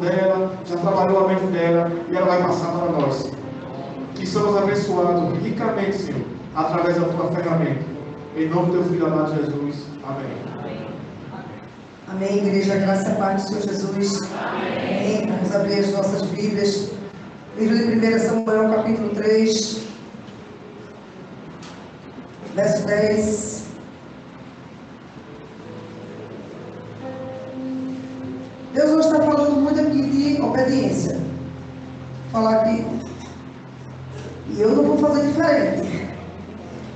dela, já trabalhou a mente dela e ela vai passar para nós. Que somos abençoados ricamente, Senhor, através da tua ferramenta. Em nome do teu Filho amado Jesus. Amém. Amém, igreja, graça e paz do Senhor Jesus. Amém. Vamos abrir as nossas Bíblias. Livro de 1 Samuel, capítulo 3, verso 10. Deus hoje está falando muito aqui de obediência. Vou falar aqui. E eu não vou fazer diferente.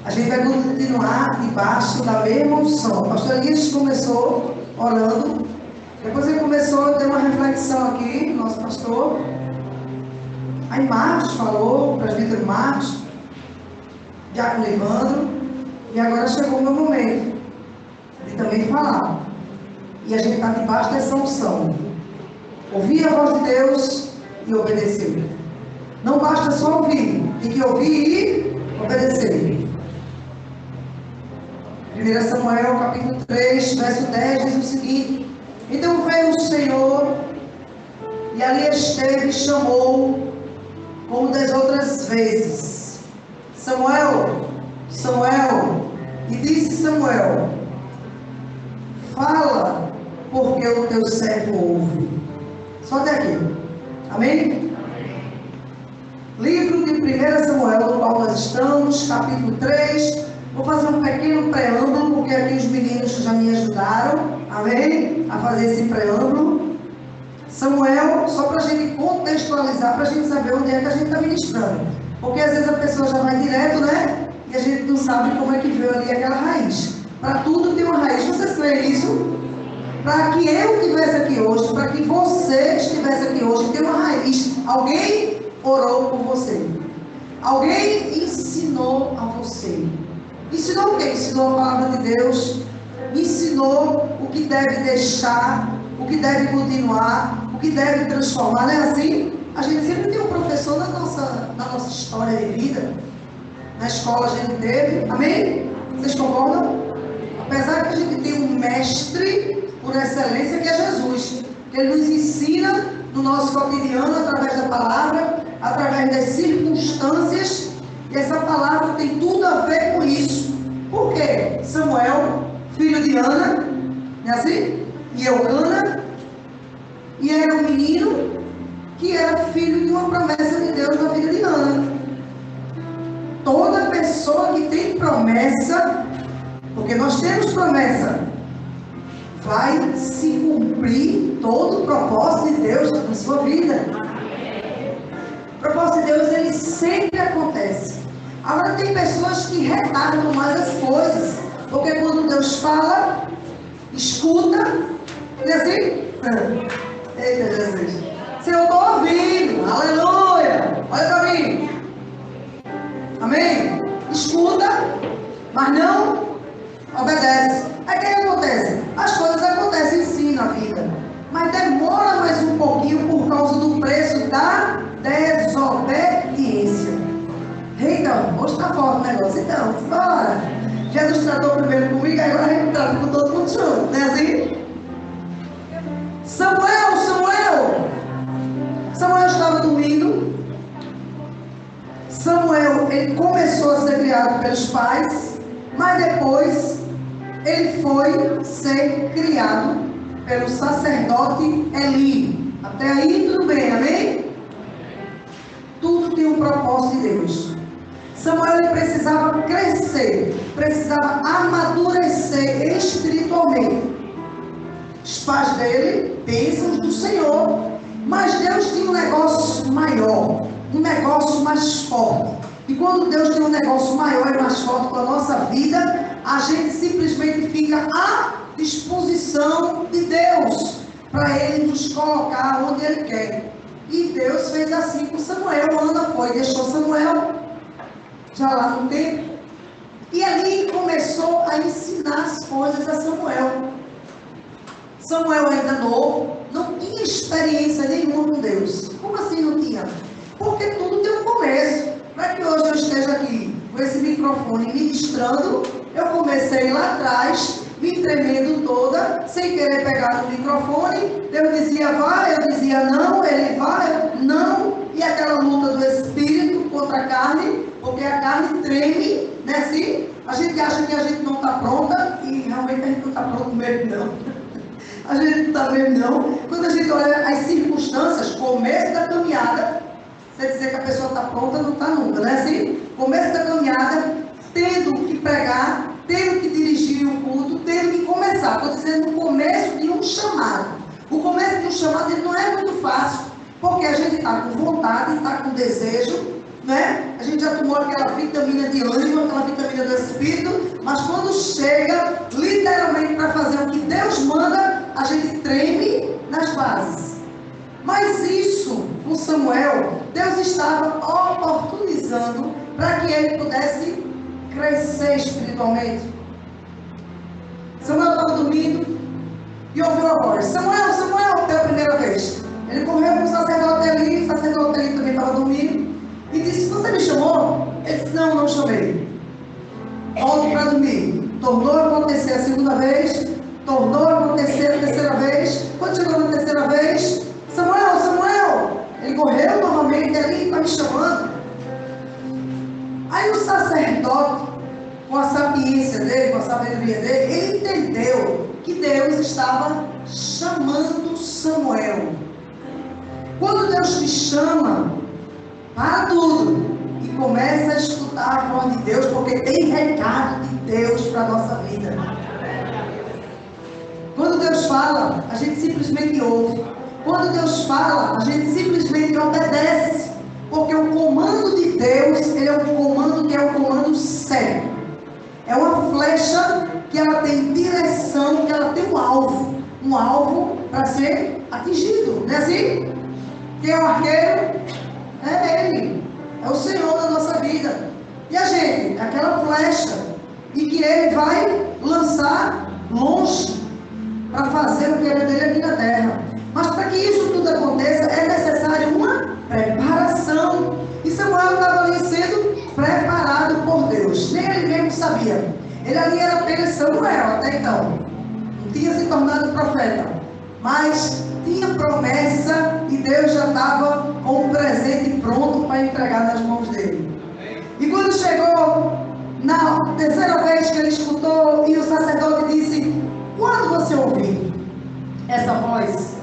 A gente vai continuar debaixo da mesma unção. O pastor Elias começou orando. Depois ele começou, deu uma reflexão aqui, nosso pastor. Aí Marcos falou, o presbítero Marcos, Diácono Evandro. E agora chegou o meu momento de também falar. E a gente está debaixo dessa unção. Ouvir a voz de Deus e obedecer. Não basta só ouvir, tem que ouvir e obedecer. 1 Samuel capítulo 3, verso 10 diz o seguinte: Então veio o Senhor e ali esteve e chamou como das outras vezes: Samuel, Samuel. E disse Samuel: Fala, porque o teu servo ouve. Só até aqui. Amém? Livro de 1 Samuel, no qual nós estamos, capítulo 3. Vou fazer um pequeno preâmbulo, porque aqui os meninos já me ajudaram, amém? A fazer esse preâmbulo. Samuel, só para a gente contextualizar, para a gente saber onde é que a gente está ministrando. Porque às vezes a pessoa já vai direto, né? E a gente não sabe como é que veio ali aquela raiz. Para tudo tem uma raiz. Vocês creem nisso? Para que eu estivesse aqui hoje, para que você estivesse aqui hoje, tem uma raiz. Alguém orou por você. Alguém ensinou a você. Ensinou o quê? Ensinou a palavra de Deus. Ensinou o que deve deixar, o que deve continuar, o que deve transformar. Não é assim? A gente sempre tem um professor na nossa história de vida. Na escola a gente teve. Amém? Vocês concordam? Apesar que a gente tem um mestre por excelência que é Jesus. Ele nos ensina no nosso cotidiano através da palavra, através das circunstâncias. E essa palavra tem tudo a ver com isso. Por quê? Samuel, filho de Ana, não é assim? E Eucana, e era um menino que era filho de uma promessa de Deus na vida de Ana. Toda pessoa que tem promessa, porque nós temos promessa, vai se cumprir todo o propósito de Deus na sua vida. O propósito de Deus, ele sempre acontece. Agora tem pessoas que retardam mais as coisas, porque quando Deus fala, escuta, e assim, eita Jesus, se eu estou ouvindo, aleluia, olha para mim, amém? Escuta, mas não obedece. Aí o que acontece? As coisas acontecem sim na vida, mas demora mais um pouquinho por causa do preço da desobediência. Então, hoje está forte o negócio. Então, bora. Jesus tratou primeiro comigo, agora a gente trata com todo mundo junto, não é assim? Samuel estava dormindo. Samuel, ele começou a ser criado pelos pais, mas depois ele foi ser criado pelo sacerdote Eli. Até aí tudo bem, amém? Tudo tem um propósito de Deus. Samuel, ele precisava crescer, precisava amadurecer espiritualmente. Os pais dele, bênçãos do Senhor, mas Deus tinha um negócio maior, um negócio mais forte. E quando Deus tem um negócio maior e mais forte com a nossa vida, a gente simplesmente fica à disposição de Deus para Ele nos colocar onde Ele quer. E Deus fez assim com Samuel. Ana foi, deixou Samuel já lá no tempo, e ali começou a ensinar as coisas a Samuel. Samuel ainda novo, não tinha experiência nenhuma com Deus. Como assim não tinha? Porque tudo tem um começo. Para que hoje eu esteja aqui com esse microfone ministrando, eu comecei lá atrás, me tremendo toda, sem querer pegar no microfone. Deus dizia vai, eu dizia não, porque a carne treme, né assim? A gente acha que a gente não está pronta e realmente a gente não está pronto mesmo, não. A gente não está mesmo, não. Quando a gente olha as circunstâncias, começo da caminhada, você dizer que a pessoa está pronta, não está nunca, né assim? Começo da caminhada, tendo que pregar, tendo que dirigir um culto, tendo que começar. Estou dizendo no começo de um chamado. O começo de um chamado ele não é muito fácil, porque a gente está com vontade, está com desejo, né? A gente já tomou aquela vitamina de ânimo, aquela vitamina do Espírito, mas quando chega literalmente para fazer o que Deus manda, a gente treme nas bases. Mas isso, com Samuel, Deus estava oportunizando para que ele pudesse crescer espiritualmente. Samuel estava dormindo e ouviu a voz: Samuel, Samuel, pela primeira vez. Ele correu para o sacerdote ali, o sacerdote ali também estava dormindo, e disse: você me chamou? Ele disse: não, não chamei. Volte para dormir. Tornou a acontecer a segunda vez, tornou a acontecer a terceira vez. Quando chegou na terceira vez: Samuel, Samuel. Ele correu novamente ali, está me chamando. Aí o sacerdote, com a sapiência dele, com a sabedoria dele, ele entendeu que Deus estava chamando Samuel. Quando Deus te chama, para tudo e começa a escutar a voz de Deus, porque tem recado de Deus para a nossa vida. Quando Deus fala, a gente simplesmente ouve. Quando Deus fala, a gente simplesmente obedece, porque o comando de Deus, ele é um comando que é um comando certo. É uma flecha que ela tem direção, que ela tem um alvo para ser atingido, não é assim? Quem é o arqueiro? É Ele, é o Senhor da nossa vida. E a gente, é aquela flecha, e que Ele vai lançar longe para fazer o que é dele aqui na terra. Mas para que isso tudo aconteça, é necessário uma preparação. E Samuel estava ali sendo preparado por Deus. Nem ele mesmo sabia. Ele ali era apenas Samuel até então. Não tinha se tornado profeta. Mas tinha promessa e Deus já estava com um presente pronto para entregar nas mãos dele. E quando chegou na terceira vez que ele escutou e o sacerdote disse: quando você ouvir essa voz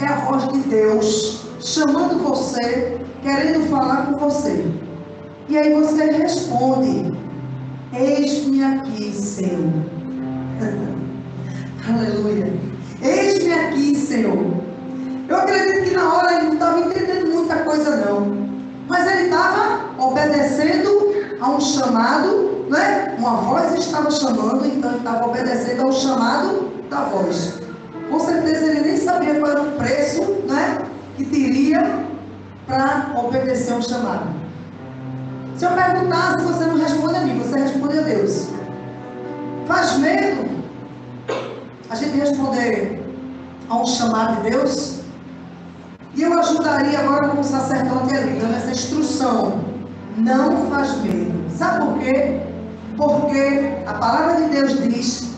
é a voz de Deus chamando você, querendo falar com você. E aí você responde: eis-me aqui, Senhor. Aleluia. Eis-me aqui, Senhor. Eu acredito que na hora ele não estava entendendo muita coisa não, mas ele estava obedecendo a um chamado, né? Uma voz estava chamando, então ele estava obedecendo ao chamado da voz. Com certeza ele nem sabia qual era o preço, né, que teria para obedecer ao chamado. Se eu perguntasse, você não responde a mim, você responde a Deus. Faz medo a gente responder a um chamado de Deus? E eu ajudaria agora como sacerdote ali, dando essa instrução. Não faz medo. Sabe por quê? Porque a palavra de Deus diz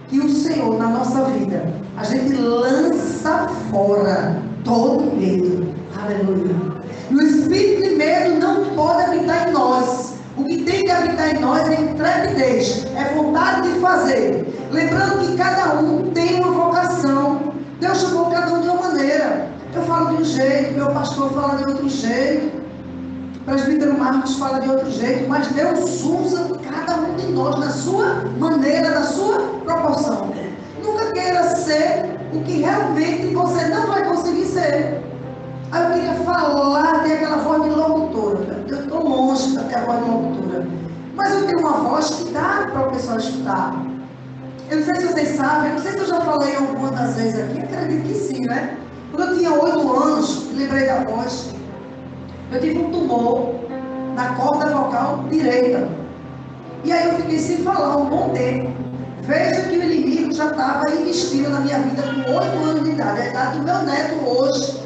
que o Senhor, na nossa vida, a gente lança fora todo medo. Aleluia. E o espírito de medo não pode habitar em nós. O que tem que habitar em nós é intrepidez, é vontade de fazer. Lembrando que cada um tem uma vocação. Deus chamou cada um de uma maneira. Eu falo de um jeito, meu pastor fala de outro jeito, o presbítero Marcos fala de outro jeito, mas Deus usa cada um de nós na sua maneira, na sua proporção. Nunca queira ser o que realmente você não vai conseguir ser. Aí eu queria falar, ter aquela voz de locutora. Eu estou longe de ter a voz de locutora, mas eu tenho uma voz que dá para o pessoal escutar. Eu não sei se vocês sabem, eu não sei se eu já falei algumas das vezes aqui, acredito que sim, né? Quando eu tinha 8 anos, lembrei da voz, eu tive um tumor na corda vocal direita. E aí eu fiquei sem falar um bom tempo. Veja que o inimigo já estava investindo na minha vida com 8 anos de idade, a idade do meu neto hoje.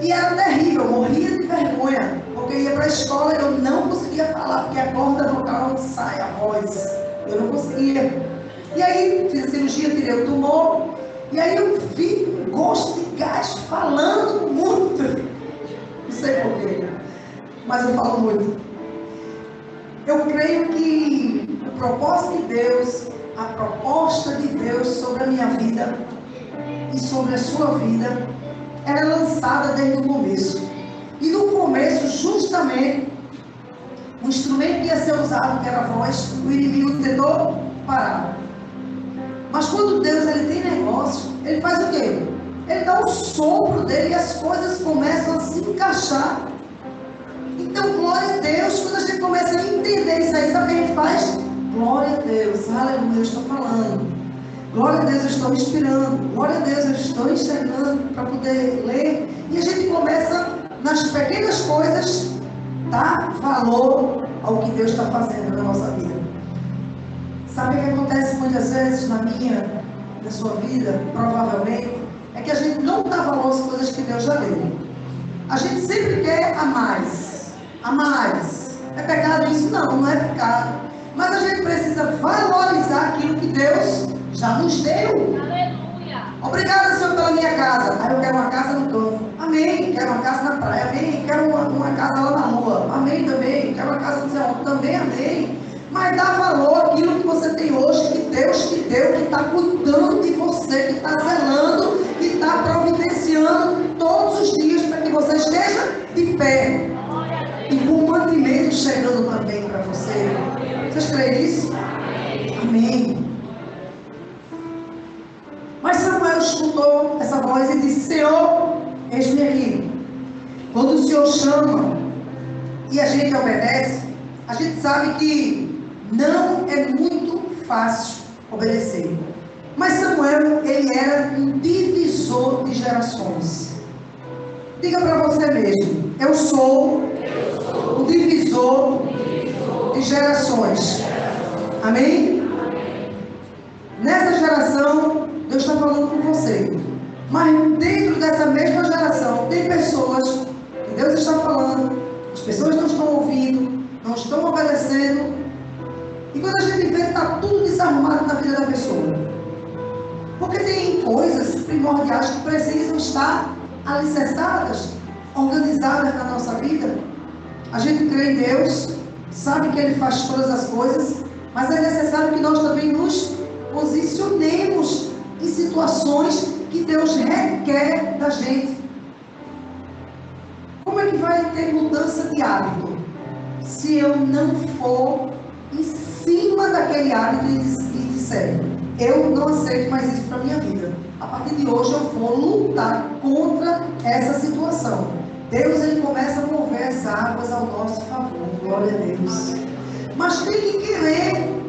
E era terrível, eu morria de vergonha, porque eu ia para a escola e eu não conseguia falar, porque a corda vocal não sai a voz. Eu não conseguia. E aí fiz a cirurgia, tirei o tumor, e aí eu vi um gosto de gás, falando muito. Não sei porquê, mas eu falo muito. creio que o propósito de Deus, a proposta de Deus sobre a minha vida e sobre a sua vida, ela é lançada desde o começo. E no começo, justamente, o instrumento que ia ser usado, que era a voz, o inimigo tentou parar. Mas quando Deus ele tem negócio, ele faz o quê? Ele dá o sopro dele e as coisas começam a se encaixar. Então, glória a Deus, quando a gente começa a entender isso aí, sabe o que a gente faz? Glória a Deus, aleluia, eu estou falando. Glória a Deus, eu estou inspirando. Glória a Deus, eu estou enxergando para poder ler. E a gente começa, nas pequenas coisas, dar valor ao que Deus está fazendo na nossa vida. Sabe o que acontece muitas vezes na minha, na sua vida, provavelmente? É que a gente não dá valor às coisas que Deus já deu. A gente sempre quer a mais. A mais. É pecado isso? Não, não é pecado. Mas a gente precisa valorizar aquilo que Deus já nos deu. Aleluia. Obrigada, Senhor, pela minha casa. Aí eu quero uma casa no campo. Amém. Quero uma casa na praia. Amém. Quero uma casa lá na rua. Amém também. Quero uma casa no céu. Também amém. Mas dá valor àquilo que você tem hoje, que Deus te deu, que está cuidando de você, que está zelando, que está providenciando todos os dias para que você esteja de pé. E com mantimento chegando também para você. Vocês creem nisso? Amém. Mas Samuel escutou essa voz e disse: Senhor, eis-me aqui. Quando o Senhor chama e a gente obedece, a gente sabe que não é muito fácil obedecer. Mas Samuel, ele era um divisor de gerações. Diga para você mesmo: eu sou o divisor de gerações. Amém? Nessa geração, Deus está falando com você. Mas dentro dessa mesma geração, tem pessoas que Deus está falando, as pessoas não estão ouvindo, não estão obedecendo. E quando a gente vê, está tudo desarrumado na vida da pessoa. Porque tem coisas primordiais que precisam estar alicerçadas, organizadas na nossa vida. A gente crê em Deus, sabe que Ele faz todas as coisas, mas é necessário que nós também nos posicionemos em situações que Deus requer da gente. Como é que vai ter mudança de hábito se eu não for em cima daquele hábito e disser: eu não aceito mais isso para a minha vida. A partir de hoje eu vou lutar contra essa situação. Deus, ele começa a mover as águas ao nosso favor. Glória a Deus. Mas tem que querer.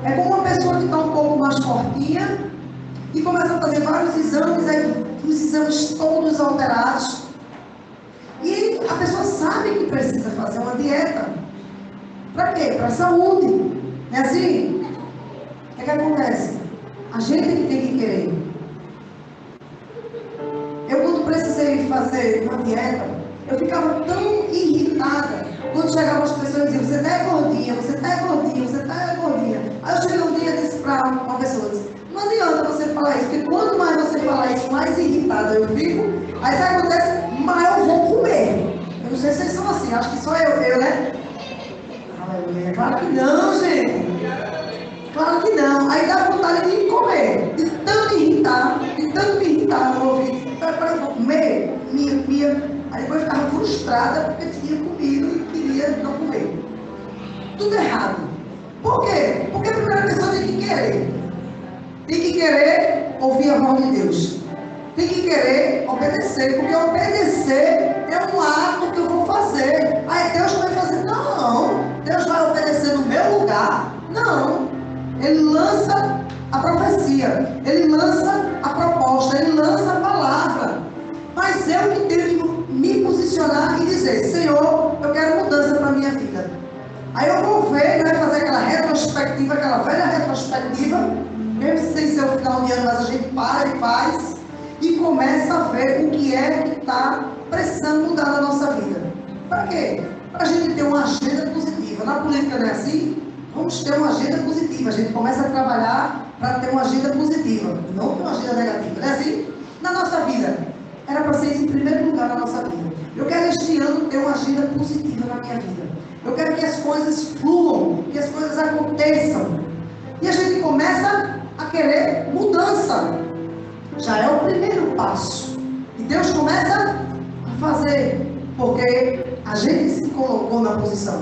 É como uma pessoa que está um pouco mais fortinha e começa a fazer vários exames, aí os exames todos alterados. E a pessoa sabe que precisa fazer uma dieta. Para quê? Para a saúde. Não é assim? O que acontece? A gente tem que querer. Eu, quando precisei fazer uma dieta, eu ficava tão irritada quando chegavam as pessoas e diziam: você está gordinha, você está gordinha, você está gordinha. Aí eu cheguei um dia e disse para uma pessoa: disse, não adianta você falar isso, porque quanto mais você falar isso, mais irritada eu fico. Aí sabe o que acontece? Mais eu vou comer. Eu não sei se vocês são assim, acho que só eu, né? Aleluia. Claro que não, gente. Claro que não. Aí dá vontade de comer, de tanto me irritar no ouvido. Para eu comer, aí depois eu ficava frustrada porque tinha comido e queria não comer. Tudo errado. Por quê? Porque a primeira pessoa tem que querer. Tem que querer ouvir a voz de Deus. Tem que querer obedecer, porque obedecer é um ato que eu vou fazer. Aí Deus vai fazer. Não, Deus vai obedecer no meu lugar. Não. Ele lança a profecia, ele lança a proposta, ele lança a palavra. Mas eu que tenho que me posicionar e dizer: Senhor, eu quero mudança para a minha vida. Aí eu vou ver, vai fazer aquela retrospectiva, aquela velha retrospectiva, mesmo sem ser o final de ano, mas a gente para e faz, e começa a ver o que é que está precisando mudar na nossa vida. Para quê? Para a gente ter uma agenda positiva. Na política não é assim? Vamos ter uma agenda positiva. A gente começa a trabalhar para ter uma agenda positiva, não uma agenda negativa. Não é assim? Na nossa vida, era para ser isso em primeiro lugar na nossa vida. Eu quero este ano ter uma agenda positiva na minha vida. Eu quero que as coisas fluam, que as coisas aconteçam. E a gente começa a querer mudança. Já é o primeiro passo. E Deus começa a fazer, porque a gente se colocou na posição.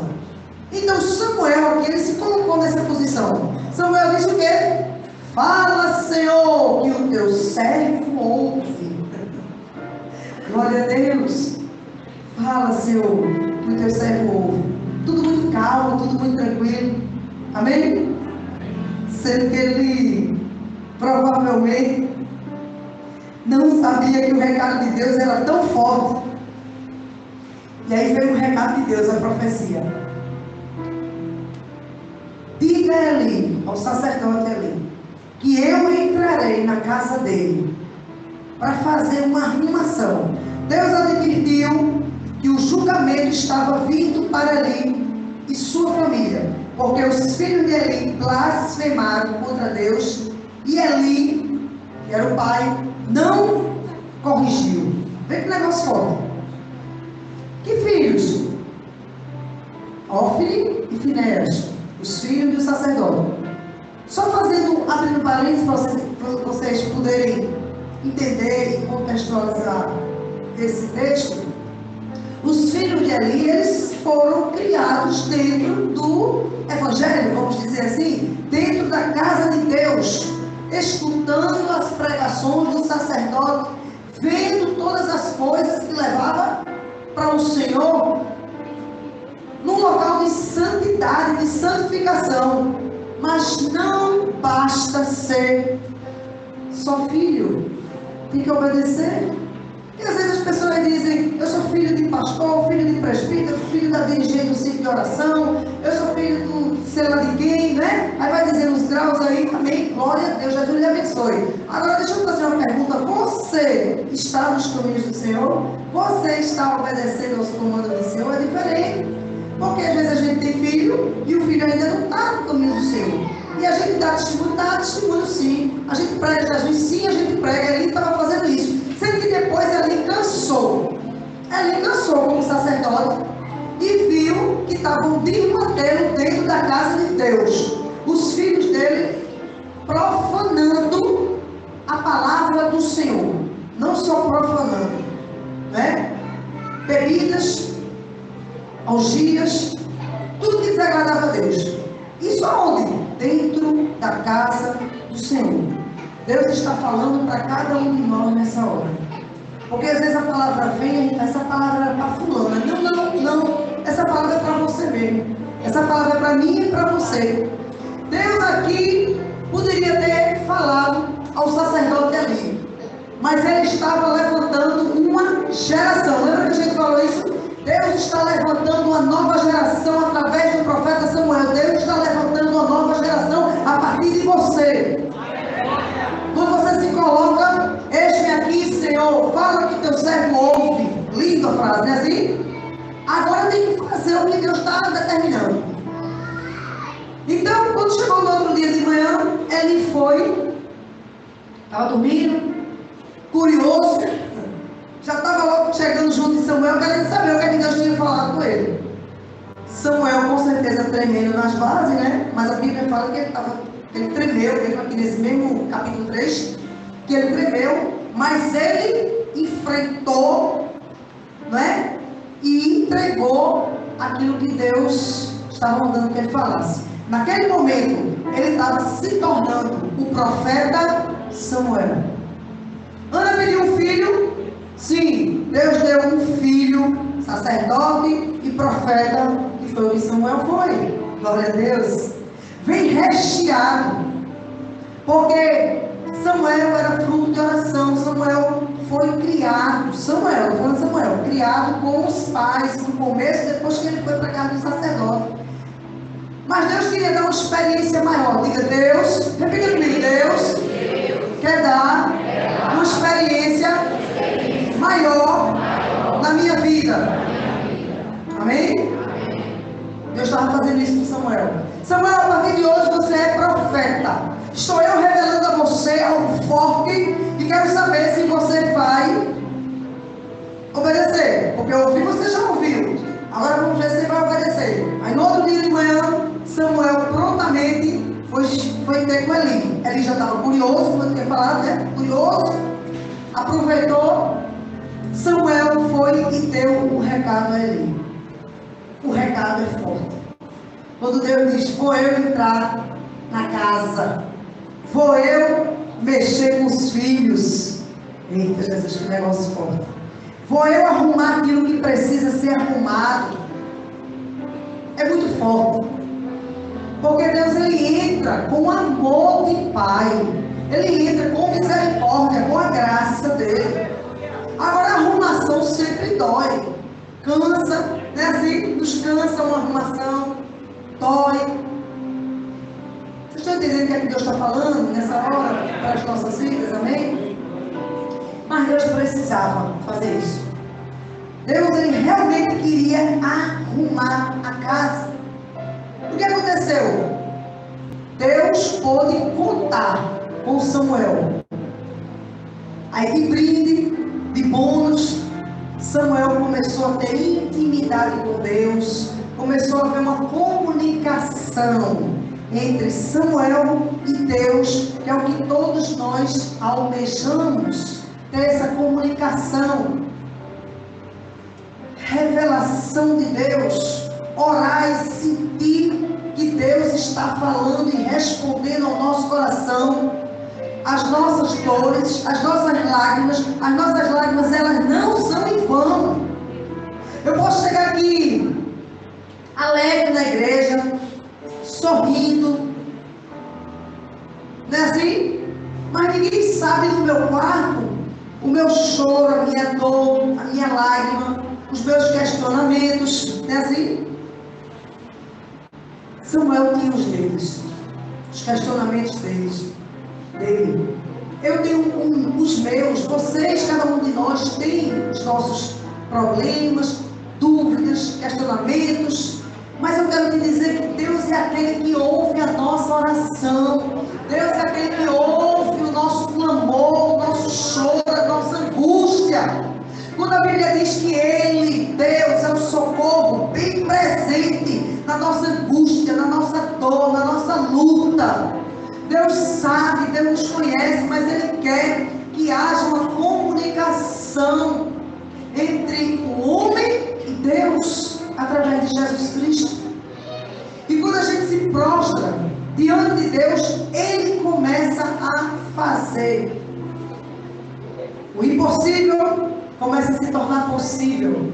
Então Samuel aqui, ele se colocou nessa posição. Samuel disse o quê? Fala, Senhor, que o teu servo ouve. Glória a Deus. Fala, Senhor, que o teu servo ouve. Tudo muito calmo, tudo muito tranquilo. Amém? Sendo que ele provavelmente não sabia que o recado de Deus era tão forte. E aí veio o recado de Deus, a profecia. Diga a Eli, ao sacerdote Eli, que eu entrarei na casa dele para fazer uma arrumação. Deus advertiu que o julgamento estava vindo para Eli e sua família, porque os filhos de Eli blasfemaram contra Deus e Eli, que era o pai, não corrigiu. Vê que negócio forte. Que filhos? Ofni e Finéias, os filhos do sacerdote. Só abrindo parênteses para vocês poderem entender e contextualizar esse texto. Os filhos de Eli, eles foram criados dentro do evangelho, vamos dizer assim, dentro da casa de Deus, escutando as pregações do sacerdote, vendo todas as coisas que levava para o Senhor, num local de santidade, de santificação. Mas não basta ser só filho, tem que obedecer. E às vezes as pessoas dizem, eu sou filho de pastor, filho de presbítero, filho da dirigente do ciclo de oração, eu sou filho do sei lá de quem, né? Aí vai dizer os graus aí, amém, glória a Deus, Jesus lhe abençoe. Agora deixa eu fazer uma pergunta, você está nos caminhos do Senhor? Você está obedecendo aos comandos do Senhor? É diferente. Porque às vezes a gente tem filho e o filho ainda não está no caminho do Senhor. E a gente dá testemunho sim. A gente prega Jesus, sim, a gente prega. Ele estava fazendo isso. Sendo que depois ele cansou. Ele cansou como sacerdote e viu que estavam desmantendo dentro da casa de Deus. Os filhos dele profanando a palavra do Senhor. Não só profanando, né? Bebidas, orgias, tudo que desagradava a Deus. Isso aonde? Dentro da casa do Senhor. Deus está falando para cada um de nós nessa hora. Porque às vezes a palavra vem, essa palavra é para fulana. Não. Essa palavra é para você mesmo. Essa palavra é para mim e para você. Deus aqui poderia ter falado ao sacerdote ali. Mas ele estava levantando uma geração. Lembra que a gente falou isso? Deus está levantando uma nova geração através do profeta Samuel. Deus está levantando uma nova geração a partir de você. Quando você se coloca, eis-me aqui, Senhor, fala que teu servo ouve. Linda frase, não é assim? Agora tem que fazer o que Deus está determinando. Então, quando chegou no outro dia de manhã, ele foi, estava dormindo, curioso, já estava logo chegando junto de Samuel, querendo saber o que Deus tinha falado com ele. Samuel, com certeza, tremendo nas bases, né? Mas a Bíblia fala que ele tremeu, mesmo aqui nesse mesmo capítulo 3, que ele tremeu, mas ele enfrentou, não é? E entregou aquilo que Deus estava mandando que ele falasse. Naquele momento, ele estava se tornando o profeta Samuel. Ana pediu um filho. Sim, Deus deu um filho, sacerdote e profeta, que foi o que Samuel foi. Glória a Deus. Vem recheado, porque Samuel era fruto de oração. Samuel foi criado, criado com os pais no começo, depois que ele foi para a casa do sacerdote. Mas Deus queria dar uma experiência maior. Diga, Deus, repita comigo, Deus quer dar uma experiência maior na minha vida. Amém? Deus estava fazendo isso com Samuel. Samuel, a partir de hoje você é profeta. Estou eu revelando a você algo forte e quero saber se você vai obedecer. Porque ouvir você já ouviu. Agora vamos ver se ele vai obedecer. Aí no outro dia de manhã, Samuel prontamente foi ter com Eli. Eli já estava curioso, como eu tinha falado, né? Curioso. Aproveitou. Samuel foi e deu o recado a Eli. O recado é forte. Quando Deus diz, vou eu entrar na casa, vou eu mexer com os filhos. Eita, Jesus, que negócio forte. Vou eu arrumar aquilo que precisa ser arrumado. É muito forte. Porque Deus, ele entra com amor de Pai. Ele entra com misericórdia, com a graça dele. Agora a arrumação sempre dói. Cansa, né? Assim, nos cansa uma arrumação. Dói. Vocês estão entendendo o que é que Deus está falando nessa hora para as nossas vidas, amém? Mas Deus precisava fazer isso. Deus, ele realmente queria arrumar a casa. O que aconteceu? Deus pôde contar com Samuel. Aí de brinde, de bônus, Samuel começou a ter intimidade com Deus. Começou a haver uma comunicação entre Samuel e Deus, que é o que todos nós almejamos, ter essa comunicação, revelação de Deus, orar e sentir que Deus está falando e respondendo ao nosso coração, as nossas dores, as nossas lágrimas, elas não são em vão. Eu posso chegar aqui alegre na igreja, sorrindo, não é assim? Mas ninguém sabe no meu quarto o meu choro, a minha dor, a minha lágrima, os meus questionamentos, não é assim? Samuel tinha os deles, os questionamentos dele. Eu tenho os meus, vocês, cada um de nós tem os nossos problemas, dúvidas, questionamentos. Mas eu quero te dizer que Deus é aquele que ouve a nossa oração. Deus é aquele que ouve o nosso clamor, o nosso choro, a nossa angústia. Quando a Bíblia diz que Ele, Deus, é o socorro bem presente na nossa angústia, na nossa dor, na nossa luta. Deus sabe, Deus nos conhece, mas Ele quer que haja uma comunicação entre o homem e Deus, através de Jesus Cristo. E quando a gente se prostra diante de Deus, Ele começa a fazer. O impossível começa a se tornar possível.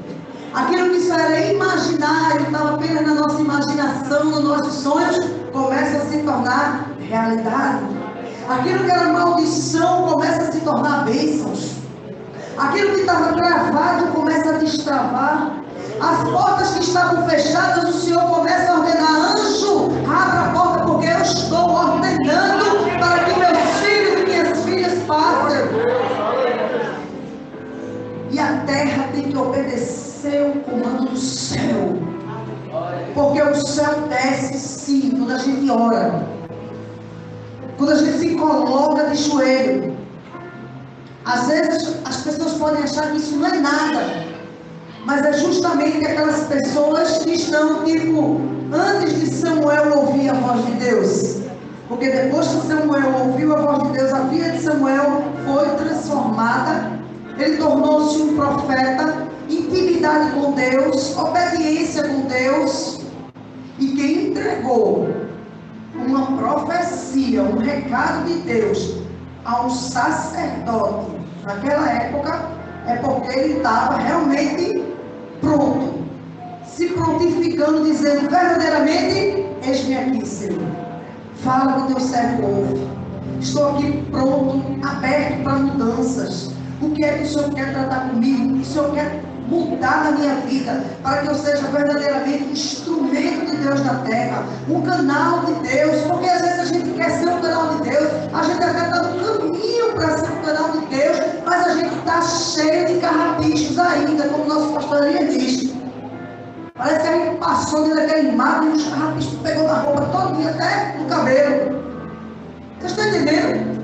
Aquilo que só era imaginário, estava apenas na nossa imaginação, nos nossos sonhos, começa a se tornar realidade. Aquilo que era maldição começa a se tornar bênçãos. Aquilo que estava travado começa a destravar. As portas que estavam fechadas, o Senhor começa a ordenar: anjo, abra a porta, porque eu estou ordenando para que meus filhos e minhas filhas passem. E a terra tem que obedecer o comando do céu, porque o céu desce sim quando a gente ora, quando a gente se coloca de joelho. Às vezes as pessoas podem achar que isso não é nada, mas é justamente aquelas pessoas que estão tipo, antes de Samuel ouvir a voz de Deus. Porque depois que Samuel ouviu a voz de Deus, a vida de Samuel foi transformada. Ele tornou-se um profeta, intimidade com Deus, obediência com Deus. E quem entregou uma profecia, um recado de Deus a um sacerdote naquela época, é porque ele estava realmente pronto, se prontificando, dizendo verdadeiramente: eis-me aqui, Senhor, fala que o teu servo ouve, estou aqui pronto, aberto para mudanças. O que é que o Senhor quer tratar comigo? O que o Senhor quer mudar na minha vida, para que eu seja verdadeiramente um instrumento de Deus na terra, um canal de Deus? Porque às vezes a gente quer ser um canal de Deus, a gente até está no caminho para ser um canal de Deus, mas a gente está cheio de carrapichos ainda, como o nosso pastor Elias diz. Parece que a gente passou dentro daquele mato e os carrapichos pegou na roupa todinha, até no cabelo. Vocês estão entendendo?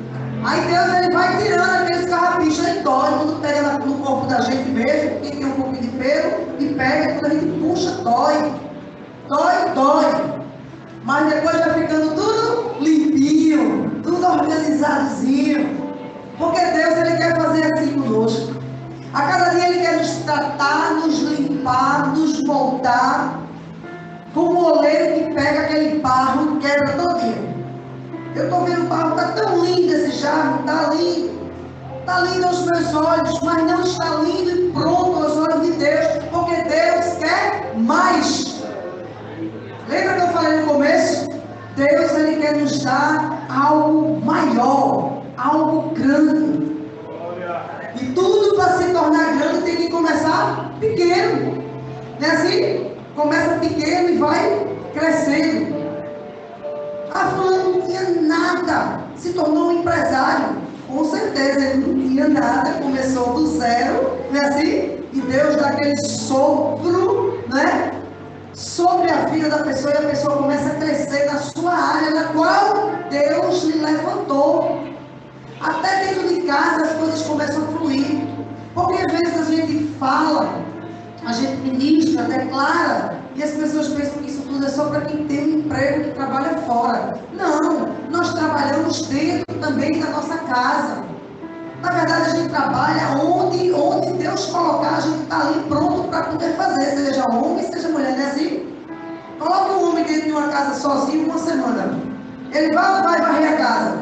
Aí Deus, ele vai tirando aqueles carrapichos, ele dói quando pega no corpo da gente mesmo, quem tem um pouquinho de pelo, e pega quando a gente puxa, dói. Dói. Mas depois vai ficando tudo limpinho, tudo organizadozinho. Porque Deus, Ele quer fazer assim conosco. A cada dia Ele quer nos tratar, nos limpar, nos moldar. Como o oleiro que pega aquele barro e quebra todinho. Eu estou vendo o barro, está tão lindo esse jarro, está lindo. Está lindo aos meus olhos, mas não está lindo e pronto aos olhos de Deus. Porque Deus quer mais. Lembra que eu falei no começo? Deus, Ele quer nos dar algo maior, algo grande. E tudo para se tornar grande tem que começar pequeno. Não é assim? Começa pequeno e vai crescendo. A fulano não tinha nada, se tornou um empresário. Com certeza, ele não tinha nada, começou do zero, não é assim? E Deus dá aquele sopro, né? Sobre a vida da pessoa, e a pessoa começa a crescer na sua área, na qual Deus lhe levantou. Até dentro de casa as coisas começam a fluir. Porque às vezes a gente fala, a gente ministra, declara, e as pessoas pensam que isso tudo é só para quem tem um emprego, que trabalha fora. Não, nós trabalhamos dentro também da nossa casa. Na verdade, a gente trabalha onde Deus colocar, a gente está ali pronto para poder fazer, seja homem, seja mulher, não é assim? Coloca um homem dentro de uma casa sozinho uma semana. Ele vai ou não vai varrer a casa?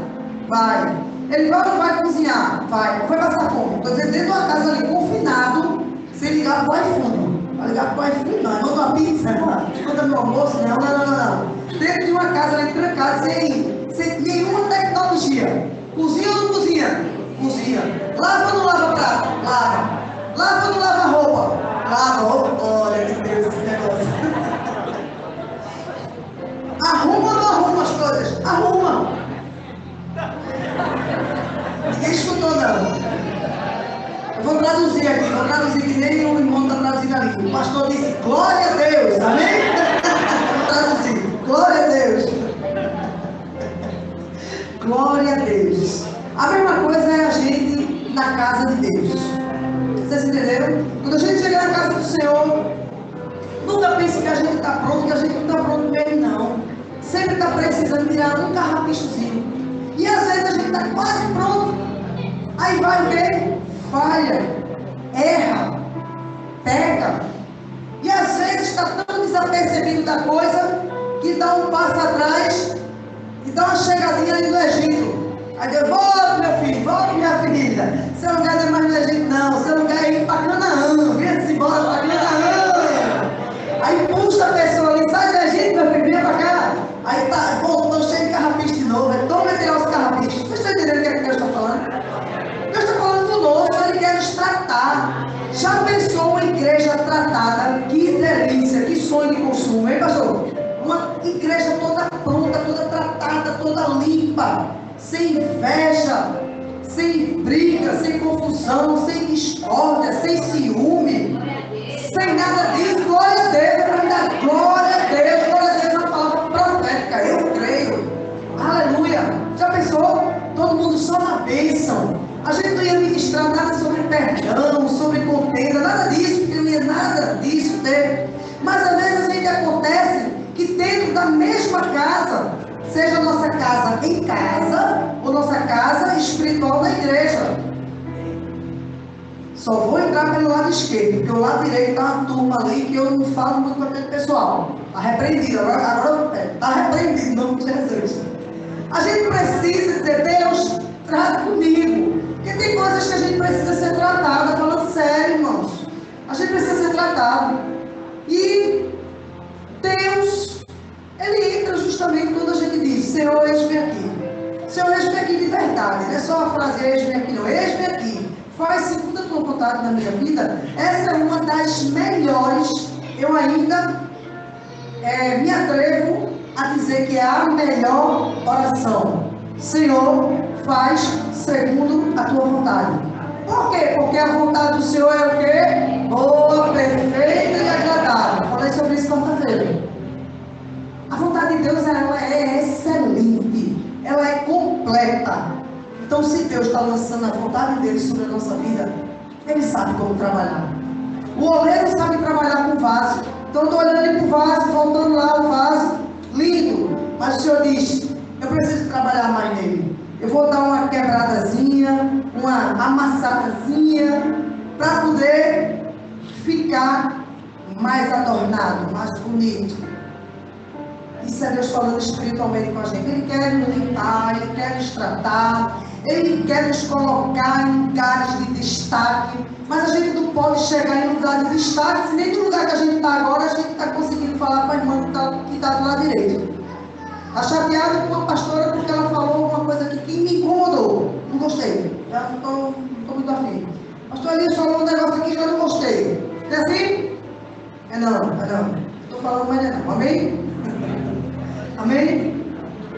Vai. Ele vai ou não vai cozinhar? Vai. Vai passar fome. Estou dizendo, dentro de uma casa ali, confinado, sem ligar para o iPhone. Vai ligar para o iPhone, não. Manda uma pizza, manda meu almoço, não. Dentro de uma casa ali, trancada, sem nenhuma tecnologia. Cozinha ou não cozinha? Cozinha. Lava ou não lava prato? Lava. Lava ou não lava roupa? Lava. Olha que Deus esse negócio. Arruma ou não arruma as coisas? Arruma. Ninguém escutou não. Eu vou traduzir que nem o irmão está traduzindo ali. O pastor disse, glória a Deus, amém? Vou traduzir, glória a Deus. Glória a Deus. A mesma coisa é a gente na casa de Deus. Vocês entenderam? Quando a gente chega na casa do Senhor, nunca pense que a gente está pronto, que a gente não está pronto mesmo, não. Sempre está precisando tirar um carrapichozinho. E às vezes a gente está quase pronto. Aí vai o quê? Falha, erra, pega. E às vezes está tão desapercebido da coisa que dá um passo atrás e dá uma chegadinha ali no Egito. Aí Deus, volta meu filho, volta minha filha. Seu lugar não é mais no Egito não, seu lugar é ir para Canaã. Venha-se embora para Canaã. Aí puxa a pessoa ali, sai do Egito, meu filho, vem para cá. Aí tá, voltou cheio de carrapicho de novo. Aí toma e tirar os carrapichos. Vocês estão entendendo o que é que Deus está falando? Deus está falando conosco, Ele quer nos tratar. Já pensou uma igreja tratada? Que delícia, que sonho de consumo, hein, pastor? Uma igreja toda pronta, toda tratada, toda limpa, sem inveja, sem briga, sem confusão, sem discórdia, sem ciúme, sem nada disso. Glória a Deus, para me dar glória a Deus na palavra profética. Eu creio. Aleluia. Já pensou? Todo mundo só na bênção. A gente não ia ministrar nada sobre perdão, sobre contenda, nada disso, porque não ia nada disso ter. Mas às vezes acontece que dentro da mesma casa, seja a nossa casa em casa, ou nossa casa espiritual na igreja. Só vou entrar pelo lado esquerdo, porque o lado direito está uma turma ali que eu não falo muito com aquele pessoal. Está repreendido, agora está repreendido em nome de Jesus. A gente precisa dizer, Deus, trata comigo. Porque tem coisas que a gente precisa ser tratada, falando sério, irmãos. A gente precisa ser tratado. E Deus, Ele entra justamente quando a gente diz, Senhor, eis-me aqui. Senhor, eis-me aqui de verdade. Não é só a frase, eis-me aqui, não. Eis-me aqui. Faz segundo a tua vontade na minha vida. Essa é uma das melhores. Eu ainda me atrevo a dizer que é a melhor oração. Senhor, faz segundo a tua vontade. Por quê? Porque a vontade do Senhor é o quê? Boa, perfeita e agradável. Falei sobre isso quarta-feira. A vontade de Deus, ela é excelente. Ela é completa. Então, se Deus está lançando a vontade dele sobre a nossa vida, Ele sabe como trabalhar. O oleiro sabe trabalhar com um vaso. Então eu estou olhando para o vaso, voltando lá o vaso, lindo. Mas o Senhor diz, eu preciso trabalhar mais nele. Eu vou dar uma quebradazinha, uma amassadazinha, para poder ficar mais adornado, mais bonito. Isso é Deus falando espiritualmente com a gente. Ele quer nos limpar, Ele quer nos tratar, Ele quer nos colocar em lugares de destaque. Mas a gente não pode chegar em lugar de destaque, se nem no lugar que a gente está agora, a gente está conseguindo falar com a irmã que está do lado direito. Está chateado com a pastora porque ela falou uma coisa aqui que me incomodou. Não gostei. Já não estou muito afim. Pastor Elias falou um negócio aqui que eu não gostei. É assim? É não. Estou falando mais não. Amém? Amém?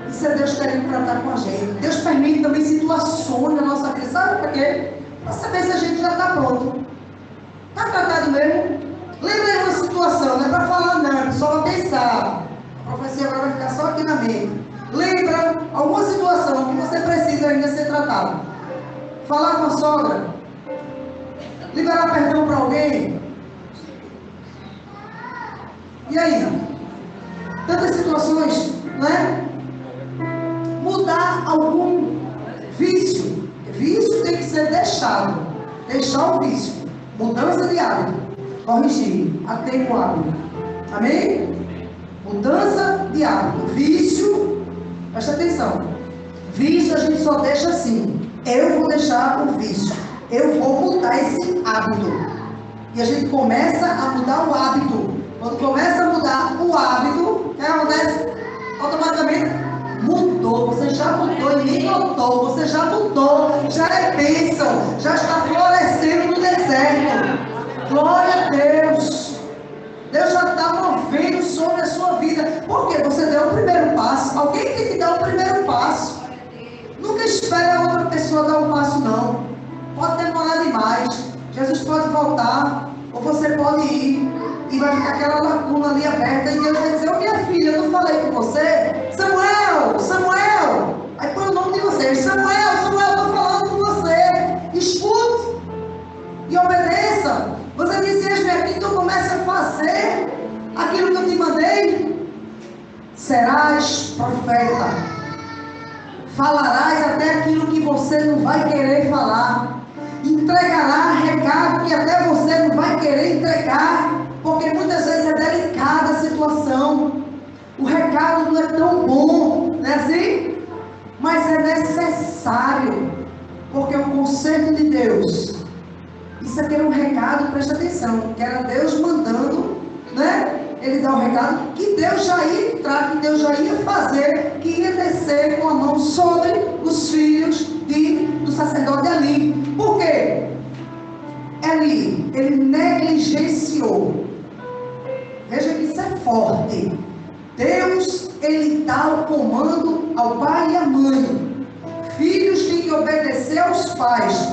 Isso é Deus querendo tratar com a gente. Deus permite também situações na nossa vida. Sabe para quê? Para saber se a gente já está pronto. Está tratado mesmo? Lembra aí uma situação, não é para falar não, só para pensar. A profecia agora vai ficar só aqui na mente. Lembra alguma situação que você precisa ainda ser tratado? Falar com a sogra? Liberar perdão para alguém? E aí? Tantas situações, né? Mudar algum vício. Vício tem que ser deixado. Deixar o vício. Mudança de hábito. Corrigir. Ateio o hábito. Amém? Mudança de hábito. Vício. Presta atenção. Vício a gente só deixa assim. Eu vou deixar o vício. Eu vou mudar esse hábito. E a gente começa a mudar o hábito. Quando começa a mudar o hábito, o que acontece? Automaticamente mudou. Você já mudou e nem notou. Você já mudou. Já é bênção. Já está florescendo no deserto. Glória a Deus. Deus já está movendo sobre a sua vida. Porque você deu o primeiro passo. Alguém tem que dar o primeiro passo. Nunca espere a outra pessoa dar um passo, não. Pode demorar demais. Jesus pode voltar. Ou você pode ir. E vai ficar aquela lacuna ali aberta. E Deus vai dizer, minha filha, eu não falei com você? Samuel. Aí põe o nome de vocês. Samuel, eu estou falando com você. Escute. E obedeça. Você disse aqui, então comece a fazer aquilo que eu te mandei. Serás profeta. Falarás até aquilo que você não vai querer falar. Entregará recado que até você não vai querer entregar. Porque muitas vezes é delicada a situação. O recado não é tão bom, não é assim? Mas é necessário. Porque o conserto de Deus, isso aqui era um recado, presta atenção, que era Deus mandando, né? Ele dá um recado que Deus já ia entrar, que Deus já ia fazer, que ia descer com a mão sobre os filhos do sacerdote Eli. Por quê? Ele negligenciou. Veja que isso é forte. Deus, ele dá o comando ao pai e à mãe. Filhos têm que obedecer aos pais.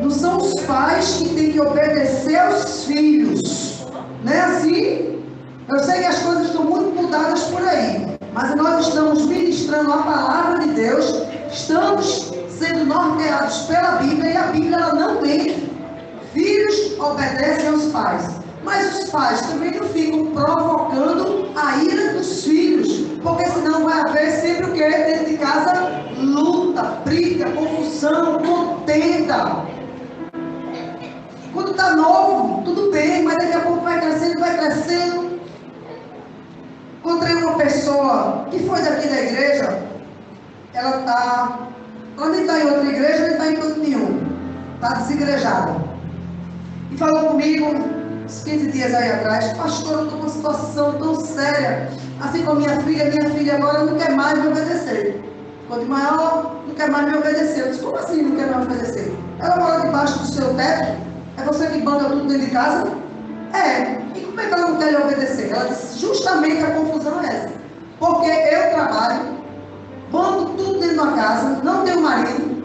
Não são os pais que têm que obedecer aos filhos. Não é assim? Eu sei que as coisas estão muito mudadas por aí. Mas nós estamos ministrando a palavra de Deus. Estamos sendo norteados pela Bíblia. E a Bíblia ela não mente. Filhos obedecem aos pais. Mas os pais também não ficam provocando a ira dos filhos. Porque senão vai haver sempre o que? Dentro de casa, luta, briga, confusão, contenda. Quando está novo, tudo bem, mas daqui a pouco vai crescendo. Encontrei uma pessoa que foi daqui da igreja. Ela nem está em outra igreja, nem está em canto nenhum. Está desigrejada. E falou comigo uns 15 dias aí atrás, pastor, eu estou com uma situação tão séria, assim como minha filha agora não quer mais me obedecer. Ficou de maior, não quer mais me obedecer. Eu disse, como assim não quer mais me obedecer? Ela mora debaixo do seu teto, é você que manda tudo dentro de casa? É. E como é que ela não quer lhe obedecer? Ela disse, justamente a confusão é essa. Porque eu trabalho, mando tudo dentro da casa, não tenho marido,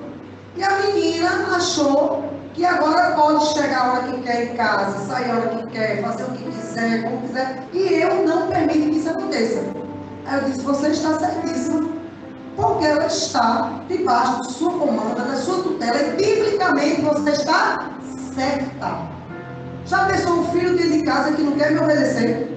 e a menina achou que agora pode chegar a hora que quer em casa, sair a hora que quer, fazer o que quiser, como quiser, e eu não permito que isso aconteça. Aí eu disse, você está certíssima, porque ela está debaixo de sua comanda, da sua tutela, e biblicamente você está certa. Já pensou um filho dentro de em casa que não quer me obedecer.